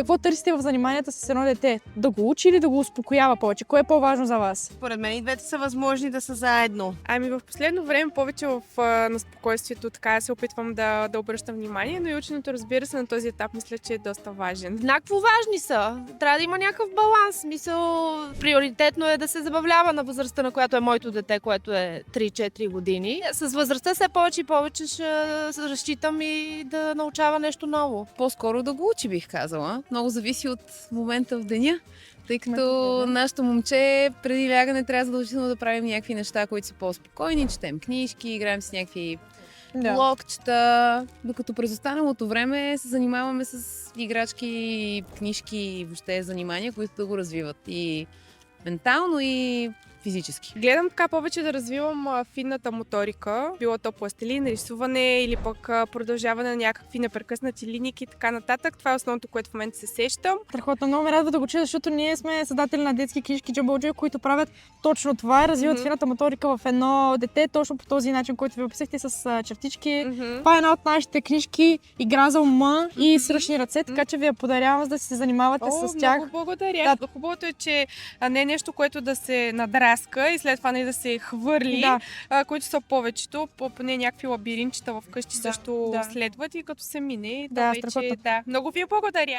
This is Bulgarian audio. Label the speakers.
Speaker 1: Какво търсите в заниманията с едно дете? Да го учи или да го успокоява повече? Кое е по-важно за вас?
Speaker 2: Според мен и двете са възможни да са заедно.
Speaker 3: Ами в последно време повече на спокойствието така се опитвам да обръщам внимание, но и ученето, разбира се, на този етап мисля, че е доста важен.
Speaker 4: Еднакво важни са. Трябва да има някакъв баланс. Мисъл, приоритетно е да се забавлява на възрастта, на която е моето дете, което е 3-4 години. С възрастта все повече и повече ще разчитам и да научава нещо ново.
Speaker 5: По-скоро да го учи, бих казала. Много зависи от момента в деня. Тъй като нашето момче преди лягане трябва задължително да правим някакви неща, които са по-спокойни, четем книжки, играем с някакви блокчета, докато през останалото време се занимаваме с играчки, книжки и въобще занимания, които да го развиват и ментално, и физически.
Speaker 3: Гледам така повече да развивам финната моторика, било то пластелин, рисуване или пък продължаване на някакви непрекъснати линейки и така нататък. Това е основното, което в момента се сещам.
Speaker 1: Страхотно, много ме радва да го чуя, защото ние сме създатели на детски книжки Джамбълджи, които правят точно това, развиват фината моторика в едно дете, точно по този начин, който ви описахте с чертички. Това е една от нашите книжки, Игра за ума и Сръчни ръце, така че ви я подарявам, за да се занимавате с тях.
Speaker 3: Много благодаря. Да. Хубавото е, че не е нещо, което да се надраска и след това не да се хвърли, които са повечето, поне някакви лабиринчета вкъщи също следват и като се мине,
Speaker 1: Да,
Speaker 3: вече, много ви благодаря.